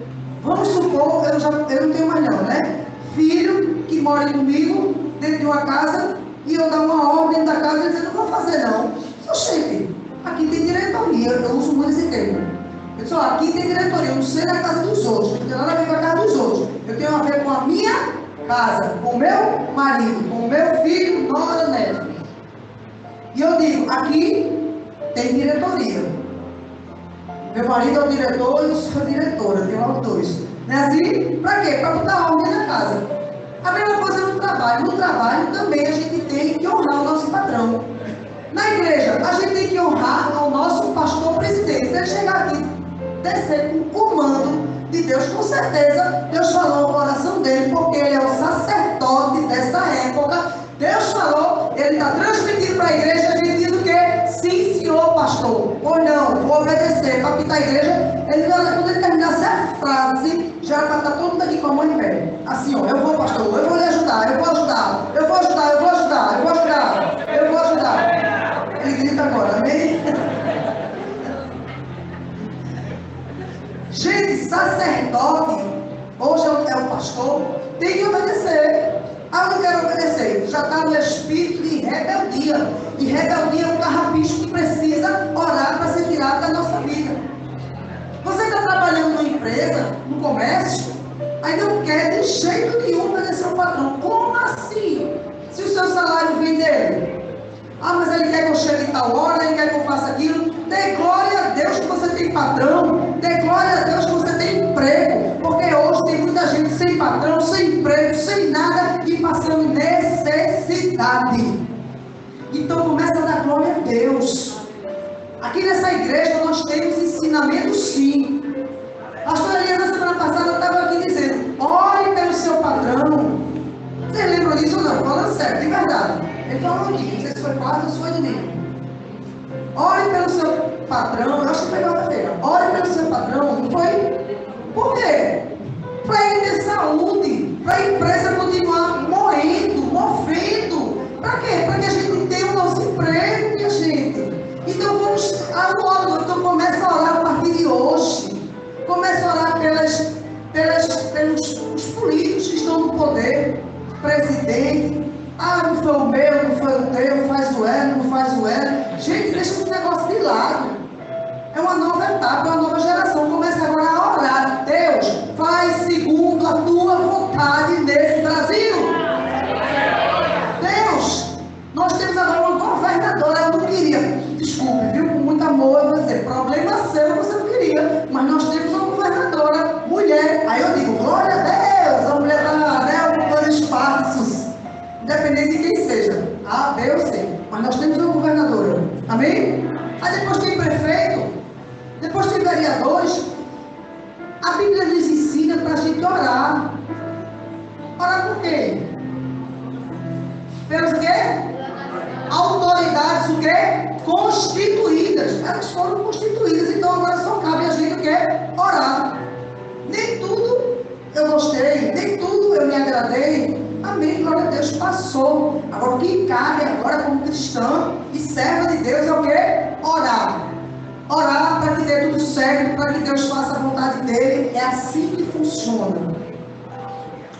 Vamos supor, eu não tenho mais não, né? Filho que mora comigo dentro de uma casa e eu dar uma ordem da casa e dizer, não vou fazer não. Eu chefe, aqui tem diretoria, eu uso muito esse termo. Eu disse, aqui tem diretoria, eu não sei na casa dos outros, não tem nada a ver com a casa dos outros. Eu tenho a ver com a minha casa, com o meu marido, com o meu filho, nora, neto. E eu digo, aqui tem diretoria. Meu marido é o diretor e eu sou a diretora, eu tenho os dois. Não é assim? Para quê? Para botar ordem na casa. A mesma coisa no trabalho. No trabalho também a gente tem que honrar o nosso patrão. Na igreja, a gente tem que honrar ao nosso pastor presidente. Se ele chegar aqui, descer com o comando de Deus, com certeza Deus falou no coração dele, porque ele é o sacerdote dessa época. Deus falou, ele está transmitindo para a igreja, a gente diz o quê? Sim, senhor pastor. Ou não, vou obedecer. Para pintar a igreja, quando ele terminasse a frase, já para estar todo mundo aqui com a mão em pé. Assim, ó, eu vou, pastor, eu vou lhe ajudar, eu vou ajudar, eu vou ajudar, eu vou ajudar, eu vou ajudar, eu vou ajudar. Ele grita agora, amém? Gente, sacerdote, hoje é o pastor, tem que obedecer. Ah, eu não quero obedecer. Já está no espírito de rebeldia. E rebeldia é um carrapicho que precisa orar para ser tirado da nossa vida. Você está trabalhando numa empresa, no comércio, aí não quer de jeito nenhum obedecer ao patrão. Como assim? Se o seu salário vem dele? Ah, mas ele quer que eu chegue em tal hora, ele quer que eu faça aquilo. Dê glória a Deus que você tem patrão. Dê glória a Deus que você tem emprego. Porque hoje tem muita gente sem patrão, sem emprego, sem nada e passando necessidade. Então começa a dar glória a Deus. Aqui nessa igreja nós temos ensinamento sim. A pastora Eliana, na semana passada, estava aqui dizendo, ore pelo seu patrão. Vocês lembram disso ou não? Falando sério, de verdade. Ele falou aqui, não sei se foi quarta ou se foi domingo. Ore pelo seu patrão, eu acho que foi quarta-feira. Ore pelo seu patrão, não foi? Por quê? Para ele ter saúde, para a empresa continuar movendo. Para quê? Para que a gente tenha o nosso emprego, minha gente. Então vamos, então começa a orar a partir de hoje. Começa a orar pelos políticos que estão no poder, presidente. Ah, não foi o meu, não foi o teu, faz o L, não faz o L. Gente, deixa esse negócio de lado. É uma nova etapa, é uma nova geração. Começa agora a orar. Deus, faz segundo a tua vontade nesse Brasil. Deus, nós temos agora uma governadora, eu não queria. Desculpe, viu? Com muito amor, eu vou dizer, problema seu, você não queria. Mas nós temos uma governadora, mulher. Aí eu digo, glória a Deus, a mulher está ocupando espaços. Independente de quem seja, A, B ou C, mas nós temos uma governadora, amém? Aí depois tem prefeito, depois tem vereadores. A Bíblia nos ensina para a gente orar. Orar por quê? Pelos quê? Autoridades o quê? Constituídas. Elas foram constituídas, então agora só cabe a gente o quê? Orar. Nem tudo eu gostei, nem tudo eu me agradei. Amém, glória a Deus, passou. Agora o que cabe agora como cristã e serva de Deus é o quê? Orar. Orar para que dê tudo certo, para que Deus faça a vontade dele. É assim que funciona.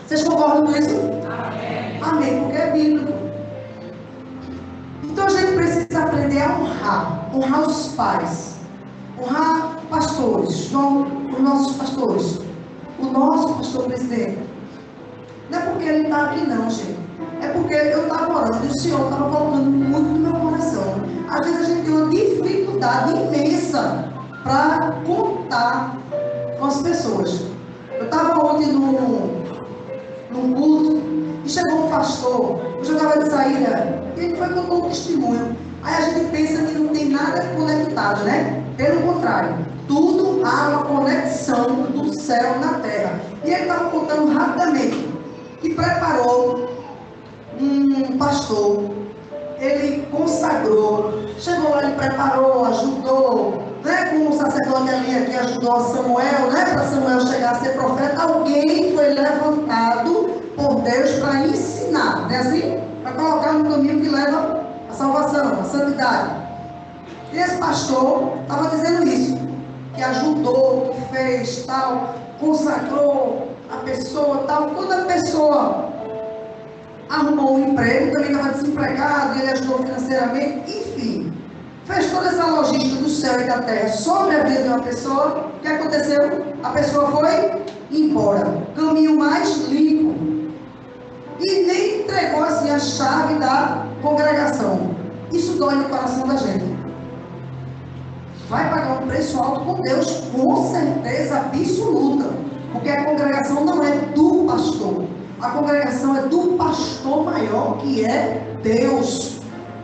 Vocês concordam com isso? Amém. Amém, porque é bíblico. Então a gente precisa aprender a honrar os pais, honrar pastores, os nossos pastores, o nosso pastor presidente. Não é porque ele está aqui não, gente. É porque eu estava orando e o Senhor estava colocando muito no meu coração. Às vezes a gente tem uma dificuldade imensa para contar com as pessoas. Eu estava ontem num culto e chegou um pastor, eu já estava de saída, e ele foi contar um testemunho. Aí a gente pensa que não tem nada conectado, né? Pelo contrário, tudo há uma conexão do céu na terra. E ele estava contando rapidamente que preparou um pastor, ele consagrou, chegou lá, ele preparou, ajudou, né, com o sacerdote ali que ajudou a Samuel, né, para Samuel chegar a ser profeta. Alguém foi levantado por Deus para ensinar, não é assim? Para colocar no caminho que leva a salvação, a santidade. E esse pastor estava dizendo isso, que ajudou, que fez, tal, consagrou a pessoa, tal. Quando a pessoa arrumou um emprego, também estava desempregado, ele ajudou financeiramente, enfim, fez toda essa logística do céu e da terra sobre a vida de uma pessoa. O que aconteceu? A pessoa foi embora, caminho mais limpo, e nem entregou assim a chave da congregação. Isso dói no coração da gente. Vai pagar um preço alto com Deus, com certeza absoluta, porque a congregação não é do pastor, a congregação é do pastor maior, que é Deus.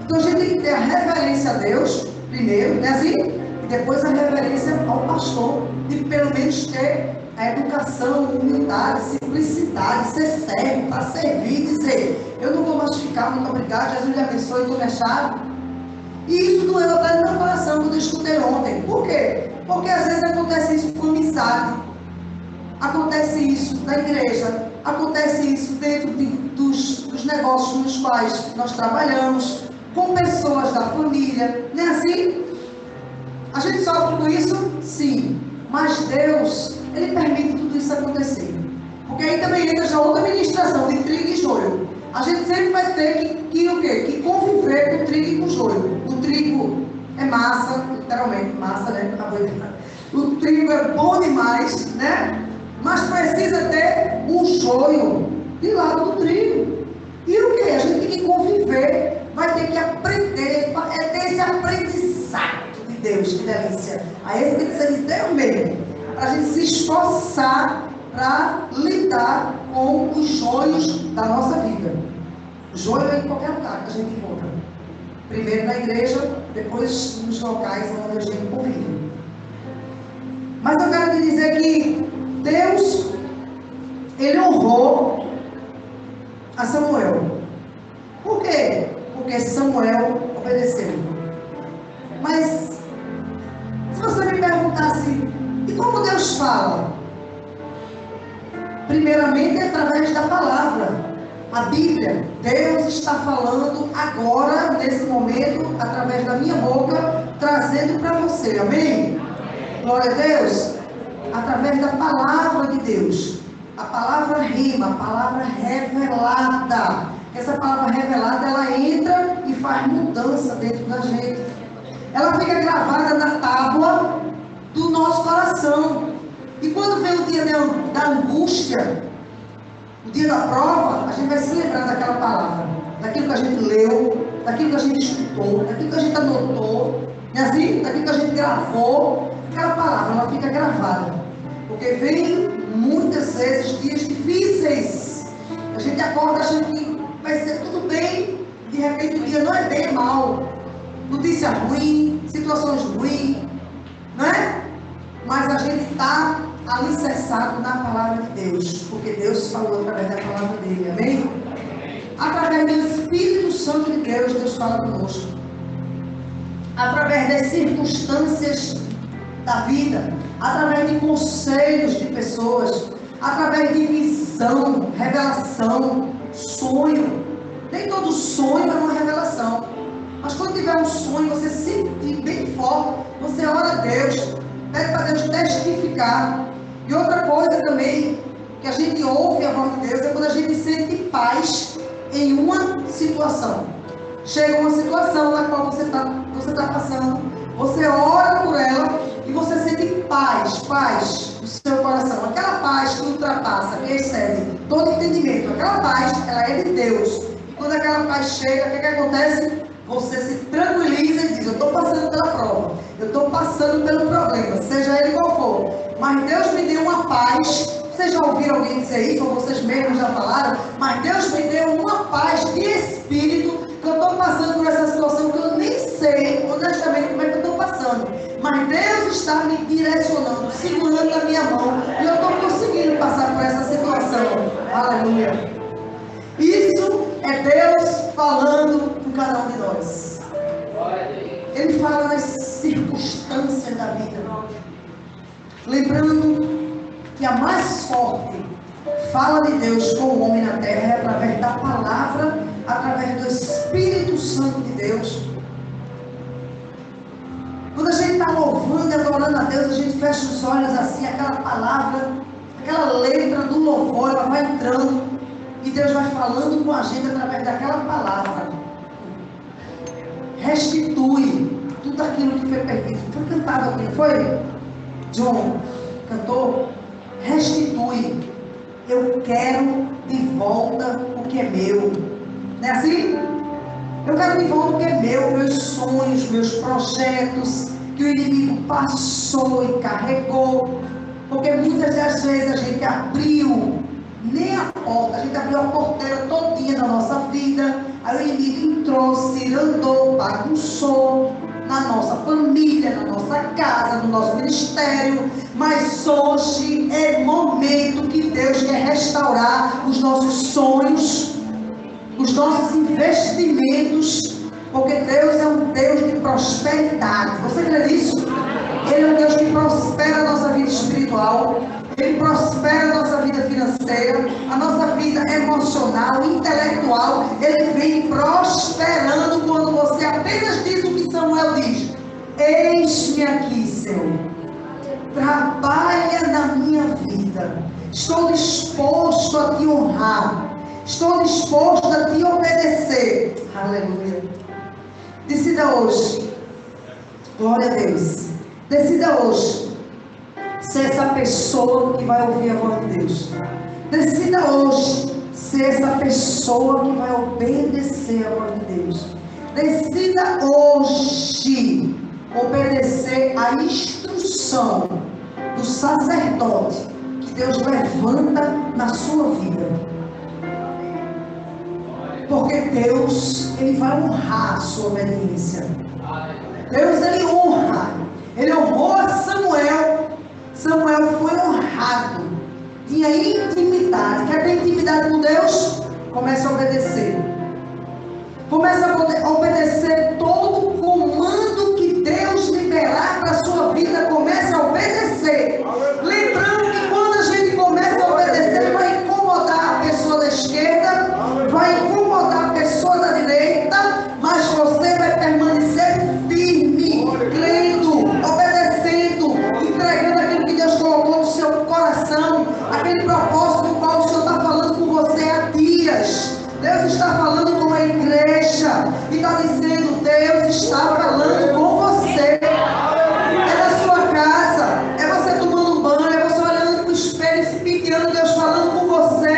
Então a gente tem que ter a reverência a Deus primeiro, né, assim? E depois a reverência ao pastor, e pelo menos ter a educação, humildade, simplicidade, ser servo, para servir, dizer: eu não vou mais ficar, muito obrigado, Jesus lhe abençoe, estou minha chave. E isso doeu até no meu coração quando eu escutei ontem. Por quê? Porque às vezes acontece isso com amizade, acontece isso na igreja, acontece isso dentro dos negócios nos quais nós trabalhamos, com pessoas da família, não é assim? A gente sofre com isso? Sim. Mas Deus, Ele permite tudo isso acontecer. Porque aí também entra já outra ministração de trigo e joio. A gente sempre vai ter que conviver com o trigo e com o joio. O trigo é massa, literalmente, massa, né? O trigo é bom demais, né? Mas precisa ter um joio de lado do trigo. E o que? A gente tem que conviver, vai ter que aprender, é ter esse aprendizado de Deus, que delícia. Aí esse tem que ser de Deus mesmo, para a gente se esforçar para lidar com os joios da nossa vida. O joio é em qualquer lugar que a gente encontra. Primeiro na igreja, depois nos locais onde a gente convive. Mas eu quero te dizer que Deus, Ele honrou a Samuel. Por quê? Porque Samuel obedeceu. Mas, se você me perguntasse, e como Deus fala? Primeiramente, através da palavra. A Bíblia, Deus está falando agora, nesse momento, através da minha boca, trazendo para você, amém? Glória a Deus. Através da palavra de Deus. A palavra rima, a palavra revelada. Essa palavra revelada, ela entra e faz mudança dentro da gente. Ela fica gravada na tábua do nosso coração. E quando vem o dia da angústia, o dia da prova, a gente vai se lembrar daquela palavra, daquilo que a gente leu, daquilo que a gente escutou, daquilo que a gente anotou, e assim, daquilo que a gente gravou. Aquela palavra, ela fica gravada. Porque vem muitas vezes dias difíceis. A gente acorda achando que vai ser tudo bem, de repente o dia não é bem, é mal. Notícia ruim, situações ruins, não é? Mas a gente está alicerçado na palavra de Deus, porque Deus falou através da palavra dele, amém? Através do Espírito Santo de Deus, Deus fala conosco. Através das circunstâncias da vida, através de conselhos de pessoas, através de visão, revelação, sonho. Nem todo sonho é uma revelação, mas quando tiver um sonho, você se sentir bem forte, você ora a Deus, pede para Deus testificar. E outra coisa também, que a gente ouve a voz de Deus, é quando a gente sente paz em uma situação. Chega uma situação na qual você está passando, você ora por ela e você sente paz no seu coração. Aquela paz que ultrapassa, que excede todo entendimento. Aquela paz, ela é de Deus. E quando aquela paz chega, o que acontece? Você se tranquiliza e diz: eu estou passando pela prova, eu estou passando pelo problema, seja ele qual for, mas Deus me deu uma paz. Vocês já ouviram alguém dizer isso, ou vocês mesmos já falaram? Mas Deus me deu uma paz de espírito, que eu estou passando por essa situação que eu nem sei, honestamente, como é que eu estou passando. Mas Deus está me direcionando, segurando a minha mão, e eu estou conseguindo passar por essa situação. Aleluia. Isso é Deus falando com cada um de nós. Ele fala nas circunstâncias da vida. Lembrando que a mais forte fala de Deus com o homem na terra é através da palavra, através do Espírito Santo de Deus. Quando a gente está louvando e adorando a Deus, a gente fecha os olhos assim, aquela palavra, aquela letra do louvor, ela vai entrando e Deus vai falando com a gente através daquela palavra. Restitui tudo aquilo que foi perdido. Foi cantado aqui, foi? John cantou. Restitui. Eu quero de volta o que é meu. Não é assim? Eu quero de volta o que é meu, meus sonhos, meus projetos, que o inimigo passou e carregou. Porque muitas das vezes a gente abriu nem a porta, a gente abriu a porteira todinha da nossa vida. Aí o inimigo entrou, se andou, bagunçou na nossa família, na nossa casa, no nosso ministério. Mas hoje é momento que Deus quer restaurar os nossos sonhos, os nossos investimentos, porque Deus é um Deus de prosperidade. Você crê nisso? Ele é um Deus que prospera a nossa vida espiritual, Ele prospera a nossa vida financeira, a nossa vida emocional, intelectual. Ele vem prosperando quando você apenas diz o que Samuel diz: eis-me aqui, Senhor, trabalha na minha vida, estou disposto a te honrar, estou disposto a te obedecer. Aleluia. Decida hoje, glória a Deus, decida hoje ser essa pessoa que vai ouvir a voz de Deus. Decida hoje ser essa pessoa que vai obedecer a voz de Deus. Decida hoje obedecer a instrução do sacerdote que Deus levanta na sua vida. Porque Deus, Ele vai honrar a sua obediência. Deus, Ele honra. Ele honrou a Samuel. Samuel foi honrado. Tinha intimidade. Quer ter intimidade com Deus? Comece a obedecer. Comece a obedecer todo o comando que Deus liberar para a sua vida. Comece a obedecer. Lembrando que quando a gente começa a obedecer, vai incomodar a pessoa da esquerda, vai incomodar a pessoa da direita, mas você vai permanecer firme, crendo, obedecendo, entregando aquilo que Deus colocou no seu coração, aquele propósito no qual o Senhor está falando com você há dias. Deus está falando com a igreja e está dizendo: Deus está falando com você. É na sua casa, é você tomando banho, é você olhando para o espelho e se pedindo, Deus falando com você,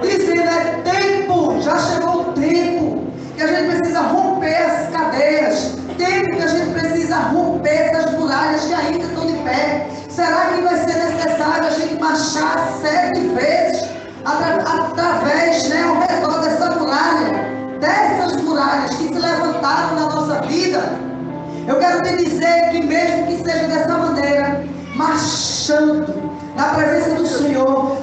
dizendo: é tempo, já chegou o tempo que a gente precisa romper as cadeias, tempo que a gente precisa romper essas muralhas que ainda estão de pé. Será que vai ser necessário a gente marchar 7 vezes através, ao redor dessa muralha, dessas muralhas que se levantaram na nossa vida? Eu quero te dizer que mesmo que seja dessa maneira, marchando na presença do Senhor,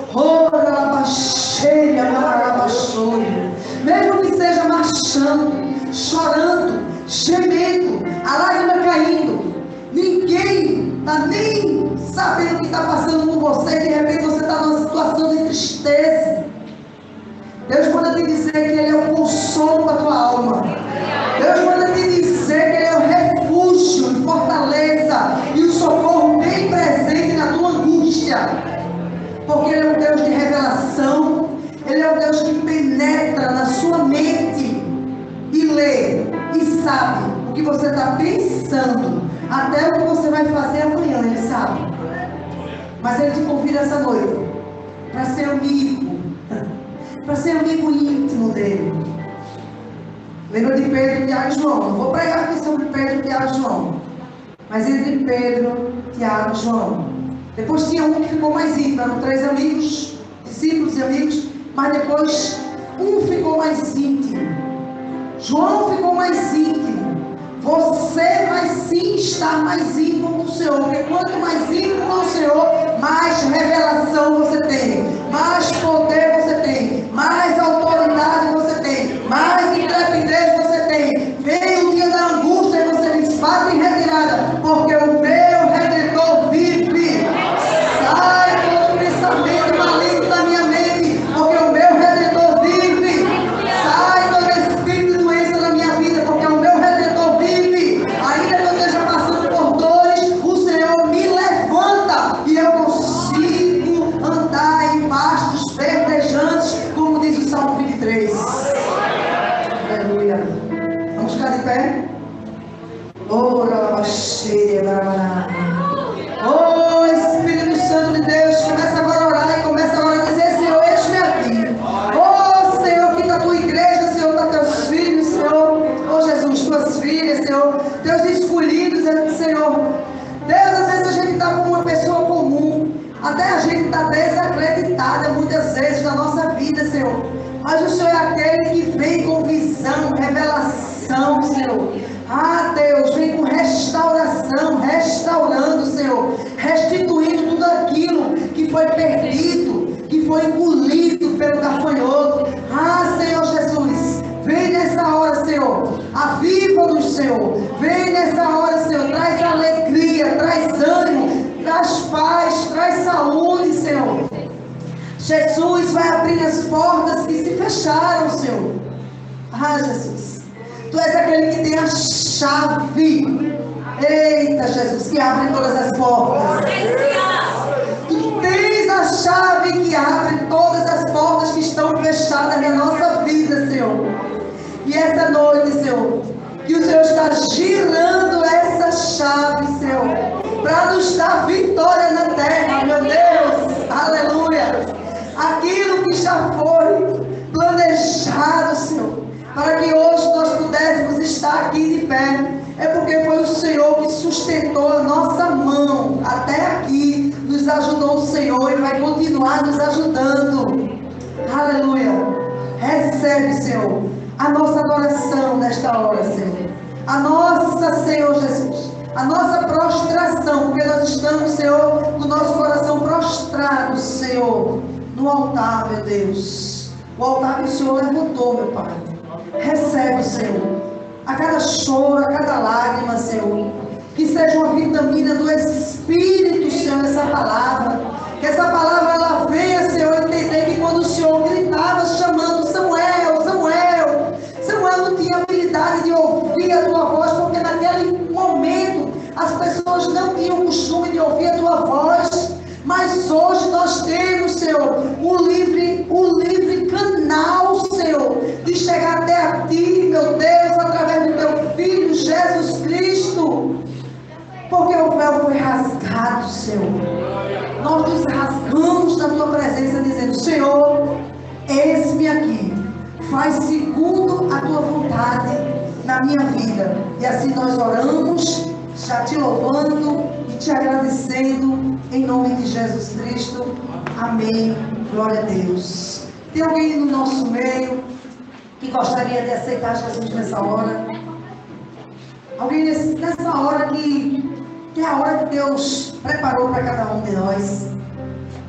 mesmo que seja marchando, chorando, gemendo, a lágrima caindo, ninguém está nem sabendo o que está passando com você, de repente você está numa situação de tristeza. Deus manda te dizer que Ele é o consolo da tua alma. Deus manda te dizer que Ele é o refúgio e fortaleza e o socorro bem presente na tua angústia. Porque Ele é um Deus de revelação, Ele é um Deus que penetra na sua mente e lê e sabe o que você está pensando, até o que você vai fazer amanhã, Ele sabe. Mas Ele te convida essa noite para ser amigo, para ser amigo íntimo dele. Lembra de Pedro, Tiago e João? Não vou pregar aqui sobre Pedro, Tiago e João, mas entre Pedro, Tiago e João. Depois tinha um que ficou mais íntimo, eram 3 amigos, discípulos e amigos, mas depois um ficou mais íntimo. João ficou mais íntimo. Você vai sim estar mais íntimo com o Senhor, porque quanto mais íntimo com o Senhor, mais revelação você tem, mais poder você tem, mais autoridade você tem, mais intrepidez você tem. Vem o dia da angústia e você diz: bate em retirada, porque o meu Redentor vive. Sai todo pensamento maligno da minha mente, porque o meu Redentor vive. Sai todo espírito de doença da minha vida, porque o meu Redentor vive. Ainda que eu esteja passando por dores, está desacreditada muitas vezes na nossa vida, Senhor. Mas o Senhor é aquele que vem com visão, revelação, Senhor. Ah, Deus, vem com restauração, restaurando, Senhor, restituindo tudo aquilo que foi perdido, que foi engolido pelo gafanhoto. Ah, Senhor Jesus, vem nessa hora, Senhor, aviva-nos, Senhor. Vem nessa hora, Senhor, traz alegria, traz ânimo, traz paz, traz saúde, Senhor. Jesus vai abrir as portas que se fecharam, Senhor. Ah, Jesus, Tu és aquele que tem a chave. Eita, Jesus, que abre todas as portas. Tu tens a chave que abre todas as portas que estão fechadas na nossa vida, Senhor. E essa noite, Senhor, que o Senhor está girando essa chave, Senhor, para nos dar vitória na terra, meu Deus. Aleluia. Aquilo que já foi planejado, Senhor, para que hoje nós pudéssemos estar aqui de pé, é porque foi o Senhor que sustentou a nossa mão até aqui, nos ajudou o Senhor e vai continuar nos ajudando. Aleluia. Recebe, Senhor, a nossa adoração nesta hora, Senhor. A nossa, Senhor Jesus, a nossa prostração, porque nós estamos, Senhor, com o nosso coração prostrado, Senhor, no altar, meu Deus. O altar que o Senhor levantou, meu Pai. Recebe, Senhor, a cada choro, a cada lágrima, Senhor, que seja uma vitamina do Espírito, Senhor, essa palavra, que essa palavra ela venha, Senhor, entender que quando o Senhor gritava chamando Samuel, Samuel, Samuel não tinha habilidade de ouvir a tua voz, porque naquele momento as pessoas não tinham o costume de ouvir a tua voz. Mas hoje nós temos, Senhor, o livre canal, Senhor, de chegar até a Ti, meu Deus, através do Teu Filho, Jesus Cristo. Porque o véu foi rasgado, Senhor. Nós nos rasgamos na Tua presença, dizendo, Senhor, eis-me aqui. Faz segundo a Tua vontade na minha vida. E assim nós oramos, já Te louvando e Te agradecendo, em nome de Jesus Cristo. Amém. Glória a Deus. Tem alguém no nosso meio que gostaria de aceitar Jesus nessa hora? Alguém nessa hora que é a hora que Deus preparou para cada um de nós?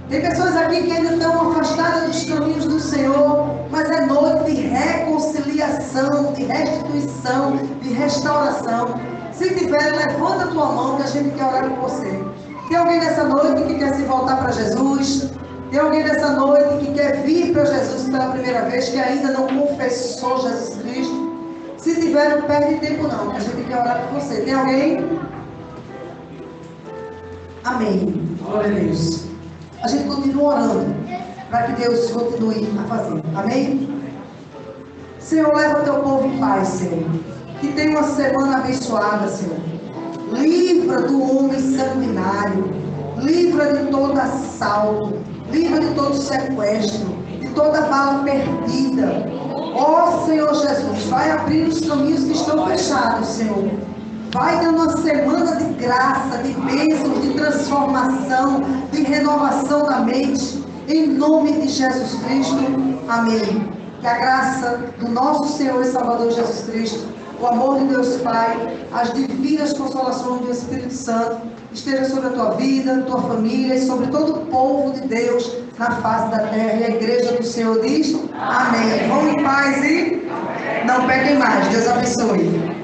Tem pessoas aqui que ainda estão afastadas dos caminhos do Senhor, mas é noite de reconciliação, de restituição, de restauração. Se tiver, levanta a tua mão que a gente quer orar por você. Tem alguém nessa noite que quer se voltar para Jesus? Tem alguém nessa noite que quer vir para Jesus pela primeira vez, que ainda não confessou Jesus Cristo? Se tiver, não perde tempo não, que a gente quer orar por você. Tem alguém? Amém. Glória a Deus. A gente continua orando para que Deus continue a fazer. Amém? Senhor, leva o teu povo em paz, Senhor. Que tenha uma semana abençoada, Senhor. Livra do homem sanguinário. Livra de todo assalto. Livra de todo sequestro. De toda bala perdida. Ó Senhor Jesus, vai abrir os caminhos que estão fechados, Senhor. Vai dando uma semana de graça, de bênção, de transformação, de renovação da mente. Em nome de Jesus Cristo. Amém. Que a graça do nosso Senhor e Salvador Jesus Cristo, o amor de Deus Pai, as divinas consolações do Espírito Santo esteja sobre a tua vida, tua família e sobre todo o povo de Deus na face da terra. E a igreja do Senhor diz amém. Vão em paz e não pequem mais. Deus abençoe.